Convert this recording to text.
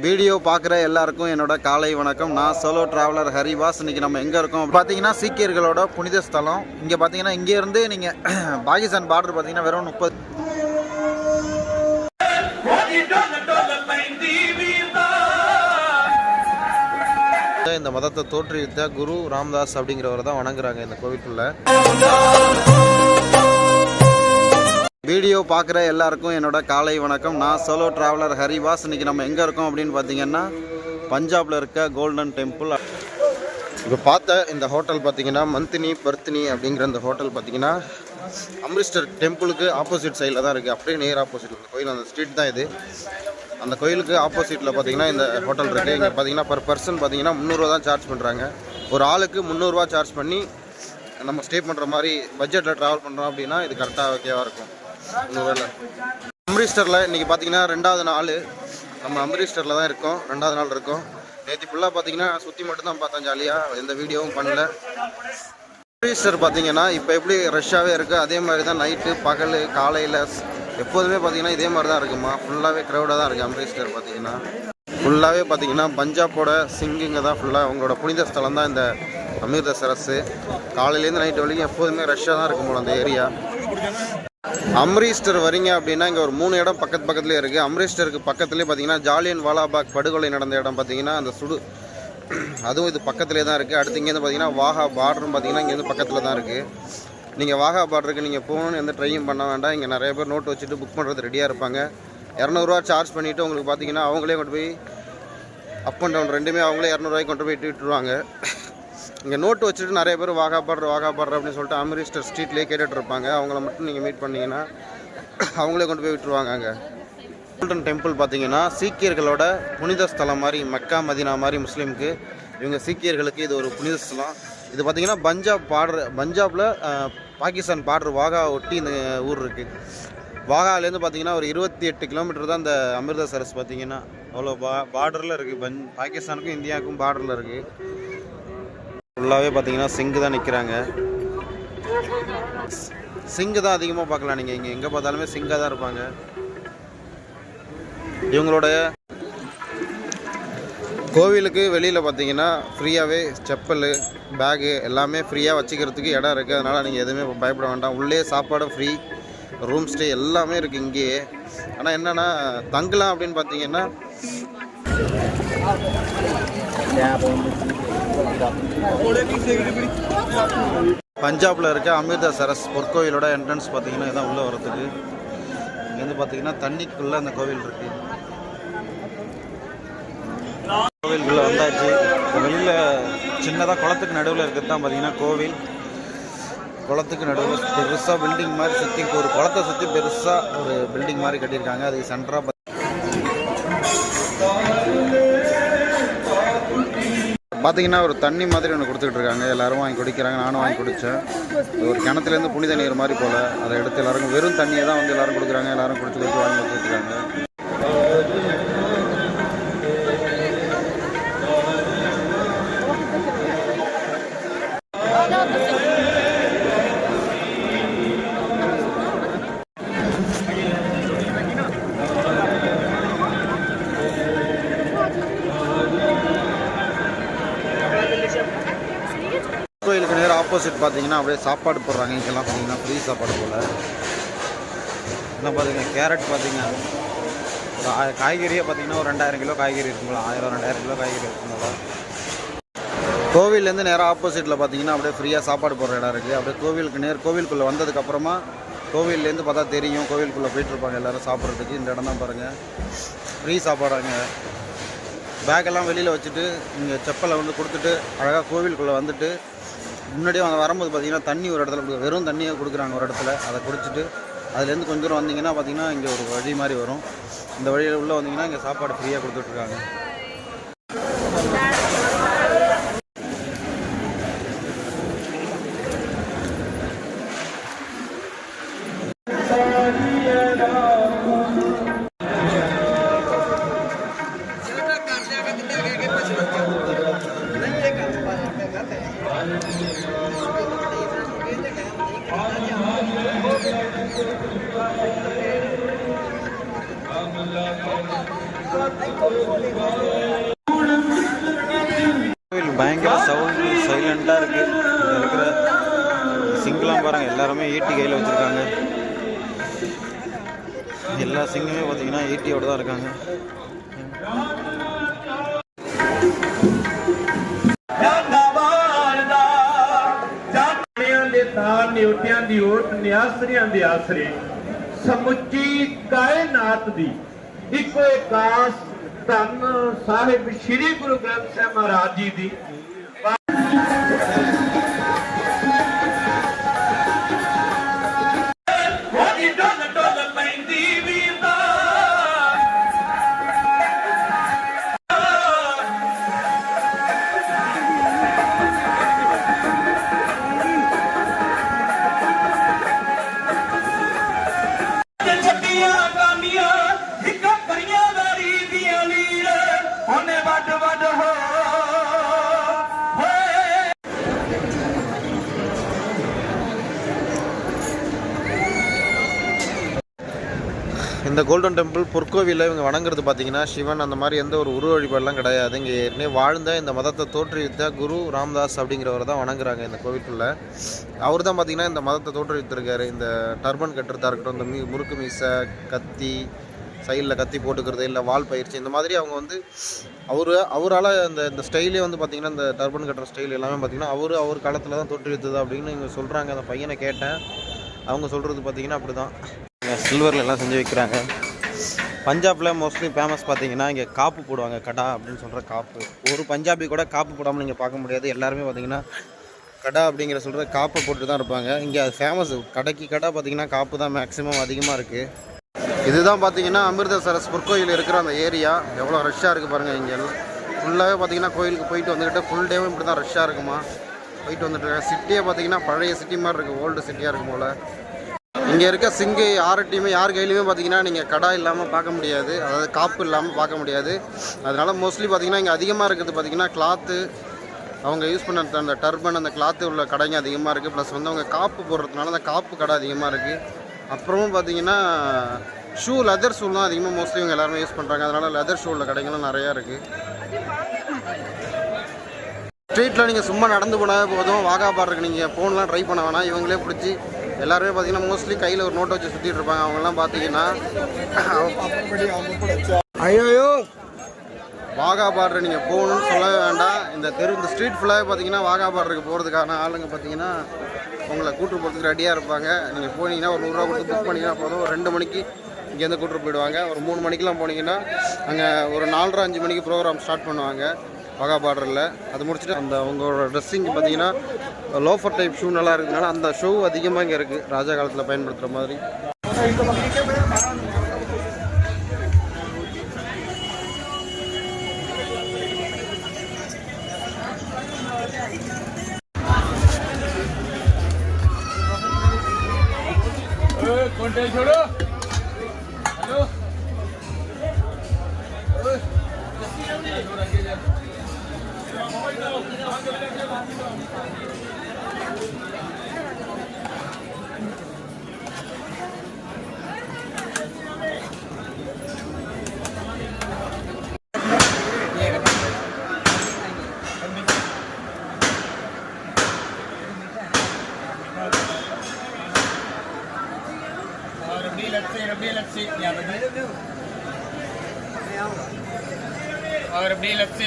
Video பார்க்குற எல்லாருக்கும் என்னோட காலை வணக்கம். நான் சோலோ டிராவலர் ஹரிவாஸ். இன்றைக்கி நம்ம எங்கே இருக்கோம் பார்த்தீங்கன்னா சீக்கியர்களோட புனித ஸ்தலம். இங்கே பார்த்தீங்கன்னா இங்கேருந்து நீங்கள் பாகிஸ்தான் பார்டர் பார்த்தீங்கன்னா வெறும் 30 இந்த மதத்தை தோற்றுவித்த குரு ராம்தாஸ் அப்படிங்கிறவர் தான் வணங்குறாங்க இந்த கோவிலுக்குள்ள. வீடியோ பார்க்குற எல்லாருக்கும் என்னோட காலை வணக்கம். நான் சோலோ டிராவலர் ஹரிவாஸ். இன்றைக்கி நம்ம எங்கே இருக்கோம் அப்படின்னு பார்த்தீங்கன்னா பஞ்சாபில் இருக்க கோல்டன் டெம்பிள். இப்போ பார்த்த இந்த ஹோட்டல் பார்த்தீங்கன்னா மந்தினி பர்த்தினி அப்படிங்கிற இந்த ஹோட்டல் பார்த்தீங்கன்னா அம்ரிஸ்டர் டெம்பிளுக்கு ஆப்போசிட் சைடில் தான் இருக்குது. அப்படியே நேர் ஆப்போசிட் இந்த கோயில், அந்த ஸ்ட்ரீட் தான் இது. அந்த கோயிலுக்கு ஆப்போசிட்டில் பார்த்தீங்கன்னா இந்த ஹோட்டல் இருக்குது. இங்கே பார்த்தீங்கன்னா பர் பர்சன் பார்த்தீங்கன்னா 300 தான் சார்ஜ் பண்ணுறாங்க. ஒரு ஆளுக்கு 300 சார்ஜ் பண்ணி நம்ம ஸ்டே பண்ணுற மாதிரி பட்ஜெட்டில் ட்ராவல் பண்ணுறோம் அப்படின்னா இது கரெக்டாக ஓகேவாக இருக்கும். அம்ரிஸ்டரில் இன்றைக்கி பார்த்தீங்கன்னா 2வது நாள். நம்ம அம்ரிஸ்டரில் தான் இருக்கோம், 2வது நாள் இருக்கோம். நேற்று ஃபுல்லாக பார்த்தீங்கன்னா சுற்றி மட்டும்தான் பார்த்தேன், ஜாலியாக எந்த வீடியோவும் பண்ணல. அம்ரிஸ்டர் பார்த்தீங்கன்னா இப்போ எப்படி ரஷ்ஷாகவே இருக்குது அதே மாதிரி தான் நைட்டு பகல் காலையில் எப்போதுமே பார்த்தீங்கன்னா இதே மாதிரி தான் இருக்குமா. ஃபுல்லாகவே க்ரௌடாக தான் இருக்குது. அம்ரிஸ்டர் பார்த்தீங்கன்னா ஃபுல்லாகவே பார்த்தீங்கன்னா பஞ்சாபோட சிங்குங்க தான் ஃபுல்லாக அவங்களோட புனித ஸ்தலம் தான் இந்த அமிர்தசரஸ். காலையிலேருந்து நைட்டு வரைக்கும் எப்போதுமே ரஷ்ஷாக தான் இருக்கும் போல அந்த ஏரியா. அம்ரிஸ்டர் வரீங்க அப்படின்னா இங்கே ஒரு 3 இடம் பக்கத்துலேயே இருக்குது. அம்ரிஸ்டருக்கு பக்கத்துலேயே பார்த்தீங்கன்னா ஜாலியன் வாலாபாக் படுகொலை நடந்த இடம் பார்த்தீங்கன்னா அந்த அதுவும் இது பக்கத்துலேயே தான் இருக்குது. அடுத்து இங்கேருந்து பார்த்தீங்கன்னா வாகா பார்டரும் பார்த்தீங்கன்னா இங்கேருந்து பக்கத்தில் தான் இருக்குது. நீங்கள் வாகா பார்டருக்கு நீங்கள் போகணுன்னு எந்த ட்ரையும் பண்ண வேண்டாம். இங்கே நிறைய பேர் நோட்டு வச்சுட்டு புக் பண்ணுறது ரெடியாக இருப்பாங்க. 200 சார்ஜ் பண்ணிவிட்டு உங்களுக்கு பார்த்தீங்கன்னா அவங்களே கொண்டு போய் அப் அண்ட் டவுன் ரெண்டுமே அவங்களே 200 கொண்டு போய் விட்டுருவாங்க. இங்கே நோட்டு வச்சுட்டு நிறைய பேர் வாகா பார்டர் அப்படின்னு சொல்லிட்டு அம்ரிஸ்டர் ஸ்ட்ரீட்லேயே கேட்டுட்டு இருப்பாங்க. அவங்கள மட்டும் நீங்கள் மீட் பண்ணிங்கன்னா அவங்களே கொண்டு போய் விட்டுருவாங்க. அங்கே கோல்டன் டெம்பிள் பார்த்தீங்கன்னா சீக்கியர்களோட புனித ஸ்தலம் மாதிரி, மக்கா மதினா மாதிரி முஸ்லீமுக்கு. இவங்க சீக்கியர்களுக்கு இது ஒரு புனித ஸ்தலம். இது பார்த்தீங்கன்னா பஞ்சாபில் பாகிஸ்தான் பார்டர் வாகா ஒட்டி இந்த ஊர் இருக்குது. வாகாலேருந்து பார்த்தீங்கன்னா ஒரு 28 கிலோமீட்டர் தான் இந்த அமிர்தசரஸ். பார்த்தீங்கன்னா அவ்வளோ பார்டரில் இருக்குது. பாகிஸ்தானுக்கும் இந்தியாவுக்கும் பார்டரில் இருக்குது. ஃபுல்லாகவே பார்த்தீங்கன்னா சிங்கு தான் நிற்கிறாங்க. சிங்கு தான் அதிகமாக பார்க்கலாம். நீங்கள் இங்கே எங்கே பார்த்தாலுமே சிங்காக தான் இருப்பாங்க. இவங்களோட கோவிலுக்கு வெளியில் பார்த்தீங்கன்னா ஃப்ரீயாகவே செப்பல் பேகு எல்லாமே ஃப்ரீயாக வச்சுக்கிறதுக்கு இடம் இருக்குது. அதனால் நீங்கள் எதுவுமே பயப்பட வேண்டாம். உள்ளே சாப்பாடு ஃப்ரீ, ரூம் ஸ்டே எல்லாமே இருக்குது இங்கேயே. ஆனால் என்னென்னா தங்கலாம் அப்படின்னு பார்த்தீங்கன்னா பஞ்சாபில் இருக்க அமிர்தசரஸ் பொற்கோவிலோட என்ட்ரன்ஸ் பார்த்தீங்கன்னா இதான் உள்ளே வரத்துக்கு. இங்கேருந்து பார்த்தீங்கன்னா தண்ணிக்குள்ளே அந்த கோவில் இருக்குது. கோவிலுக்குள்ளே வந்தாச்சு. வெளியில் சின்னதாக குளத்துக்கு நடுவில் இருக்கிறது தான் பார்த்தீங்கன்னா கோவில். குளத்துக்கு நடுவில் பெருசாக பில்டிங் மாதிரி சுற்றி, ஒரு குளத்தை சுற்றி பெருசாக ஒரு பில்டிங் மாதிரி கட்டியிருக்காங்க. அதுக்கு சென்டராக பார்த்தீங்கன்னா ஒரு தண்ணி மாதிரி ஒன்று கொடுத்துக்கிட்டு இருக்காங்க. எல்லோரும் வாங்கி குடிக்கிறாங்க. நானும் வாங்கி குடித்தேன். ஒரு கிணத்துலேருந்து புனித நீர் மாதிரி போல் அதை எடுத்து எல்லாருக்கும் வெறும் தண்ணியை தான் வந்து எல்லோரும் கொடுக்குறாங்க. எல்லோரும் குடிச்சு வாங்கி வச்சுருக்காங்க. கோயிலுக்கு நேரம் ஆப்போசிட் பார்த்தீங்கன்னா அப்படியே சாப்பாடு போடுறாங்க. இங்கெல்லாம் பார்த்தீங்கன்னா ஃப்ரீ சாப்பாடு போல். இதெல்லாம் பார்த்தீங்கன்னா கேரட் பார்த்தீங்கன்னா ஒரு காய்கறியே பார்த்தீங்கன்னா ஒரு 2000 கிலோ காய்கறி இருக்குங்களா, 1000-2000 கிலோ காய்கறி இருக்குங்களா. கோவிலேருந்து நேராக ஆப்போசிட்டில் பார்த்தீங்கன்னா அப்படியே ஃப்ரீயாக சாப்பாடு போடுற இடம் இருக்குது. அப்படியே கோவிலுக்குள்ளே வந்ததுக்கப்புறமா கோவிலேருந்து பார்த்தா தெரியும், கோவிலுக்குள்ளே போயிட்டுருப்பாங்க எல்லோரும் சாப்பிட்றதுக்கு. இந்த இடம் தான் பாருங்கள், ஃப்ரீ சாப்பாடாங்க. பேக்கெல்லாம் வெளியில் வச்சுட்டு இங்கே செப்பலை வந்து கொடுத்துட்டு அழகாக கோவிலுக்குள்ளே வந்துட்டு முன்னாடியே அவங்க வரும்போது பார்த்தீங்கன்னா தண்ணி ஒரு இடத்துல வெறும் தண்ணியை கொடுக்குறாங்க ஒரு இடத்துல. அதை குடிச்சிட்டு அதுலேருந்து கொஞ்சம் தூரம் வந்தீங்கன்னா பார்த்தீங்கன்னா இங்கே ஒரு வழி மாதிரி வரும். இந்த வழியில் உள்ளே வந்தீங்கன்னா இங்கே சாப்பாடு ஃப்ரீயாக கொடுத்துட்ருக்காங்க. பயங்கர சவுண்ட் சைலண்டாக இருக்குது. இதில் இருக்கிற சிங்கெலாம் பாருங்கள், எல்லாருமே ஈட்டி கையில் வச்சுருக்காங்க. எல்லா சிங்குமே பார்த்தீங்கன்னா ஈட்டியோடு தான் இருக்காங்க. ਨਿਉਟਿਆਂ ਦੀ ਓਟ ਨਿਆਸਰਿਆਂ ਦੇ ਆਸਰੇ ਸਮੁੱਚੀ ਕਾਇਨਾਤ ਦੀ ਇੱਕੋ ਇੱਕ ਆਸ ਧੰਨ ਸਾਹਿਬ ਸ੍ਰੀ ਗੁਰੂ ਗ੍ਰੰਥ ਸਾਹਿਬ ਮਹਾਰਾਜ ਜੀ ਦੀ இந்த கோல்டன் டெம்பிள் பொற்கோவிலில் இவங்க வணங்குறது பார்த்தீங்கன்னா சிவன் அந்த மாதிரி எந்த ஒரு உருவ வழிபாடெல்லாம் கிடையாது. இங்கே ஏற்கனவே வாழ்ந்த இந்த மதத்தை தோற்றுவித்த குரு ராம்தாஸ் அப்படிங்கிறவரை தான் வணங்குறாங்க இந்த கோவிலுக்குள்ளே. அவர் தான் பார்த்தீங்கன்னா இந்த மதத்தை தோற்றுவித்திருக்காரு. இந்த டர்பன் கட்டுறதா இருக்கட்டும், இந்த முறுக்கு மீசை, கத்தி, சைடில் கத்தி போட்டுக்கிறது, இல்லை வால் பயிற்சி, இந்த மாதிரி அவங்க வந்து அவரால் இந்த ஸ்டைலே வந்து பார்த்திங்கன்னா இந்த டர்பன் கட்டுற ஸ்டைல் எல்லாமே பார்த்திங்கன்னா அவர் காலத்தில் தான் தோற்றுவித்தது அப்படின்னு இவங்க சொல்கிறாங்க. அந்த பையனை கேட்டேன், அவங்க சொல்கிறது பார்த்திங்கன்னா அப்படி தான் சில்வரில் எல்லாம் செஞ்சு வைக்கிறாங்க. பஞ்சாபில் மோஸ்ட்லி ஃபேமஸ் பார்த்தீங்கன்னா இங்கே காப்பு போடுவாங்க, கடா அப்படின்னு சொல்கிற காப்பு. ஒரு பஞ்சாபி கூட காப்பு போடாமல் நீங்கள் பார்க்க முடியாது. எல்லாருமே பார்த்தீங்கன்னா கடா அப்படிங்கிற சொல்கிற காப்பை போட்டு தான் இருப்பாங்க. இங்கே அது ஃபேமஸ், கடைக்கு கடை பார்த்தீங்கன்னா காப்பு தான் மேக்ஸிமம் அதிகமாக இருக்குது. இதுதான் பார்த்தீங்கன்னா அமிர்தசரஸ் பொற்கோயில் இருக்கிற அந்த ஏரியா. எவ்வளோ ரஷ்ஷாக இருக்குது பாருங்கள். இங்கே ஃபுல்லாகவே பார்த்தீங்கன்னா கோயிலுக்கு போயிட்டு வந்துக்கிட்டு ஃபுல் டேவும் இப்படி தான் ரஷ்ஷாக இருக்குமா, போயிட்டு வந்துட்டு இருக்காங்க. சிட்டியே பார்த்தீங்கன்னா பழைய சிட்டி மாதிரி இருக்குது, ஓல்டு சிட்டியாக இருக்கும் போல். இங்கே இருக்க சிங்கு 6 டீமே யார் கையிலுமே பார்த்தீங்கன்னா நீங்கள் கடா இல்லாமல் பார்க்க முடியாது, அதாவது காப்பு இல்லாமல் பார்க்க முடியாது. அதனால் மோஸ்ட்லி பார்த்தீங்கன்னா இங்கே அதிகமாக இருக்கிறது பார்த்தீங்கன்னா கிளாத்து, அவங்க யூஸ் பண்ண அந்த டர்பன், அந்த கிளாத்து உள்ள கடைங்க அதிகமாக இருக்குது. ப்ளஸ் வந்து அவங்க காப்பு போடுறதுனால அந்த காப்பு கடை அதிகமாக இருக்குது. அப்புறமும் பார்த்தீங்கன்னா ஷூ, லெதர் ஷூ தான் அதிகமாக மோஸ்ட்லி இவங்க எல்லாருமே யூஸ் பண்ணுறாங்க. அதனால் லெதர் ஷூ உள்ள கடைகளும் நிறையா இருக்குது. ஸ்ட்ரீட்டில் நீங்கள் சும்மா நடந்து போனாவே போதும். வாகா பார்டருக்கு நீங்கள் ஃபோன்லாம் ட்ரை பண்ண வேணாம், இவங்களே பிடிச்சி எல்லாருமே பார்த்தீங்கன்னா மோஸ்ட்லி கையில் ஒரு நோட்டை வச்சு சுற்றிட்டு இருப்பாங்க. அவங்கெல்லாம் பார்த்தீங்கன்னா ஐயோ வாகா பார்டர் நீங்கள் போகணுன்னு சொல்லவே வேண்டாம். இந்த ஸ்ட்ரீட் ஃபுல்லாகவே பார்த்தீங்கன்னா வாகா பார்டருக்கு போகிறதுக்கான ஆளுங்க பார்த்தீங்கன்னா உங்களை கூட்டு போகிறதுக்கு ரெடியாக இருப்பாங்க. நீங்கள் போனீங்கன்னா ஒரு 100 ரூபா கொடுத்து புக் பண்ணிங்கன்னா போதும். ஒரு 2 மணிக்கு இங்கேருந்து கூட்டு போயிடுவாங்க. ஒரு 3 மணிக்கெலாம் போனீங்கன்னா அங்கே ஒரு 4:30 5 மணிக்கு ப்ரோக்ராம் ஸ்டார்ட் பண்ணுவாங்க வாகா பார்டரில். அது முடிச்சுட்டு அந்த அவங்களோட ட்ரெஸ்ஸிங் பார்த்தீங்கன்னா லோஃபர் டைப் ஷூ நல்லா இருக்கிறதுனால அந்த ஷூ அதிகமாக இங்கே இருக்குது, ராஜா காலத்தில் பயன்படுத்துகிற மாதிரி. और रबड़ी लस्सी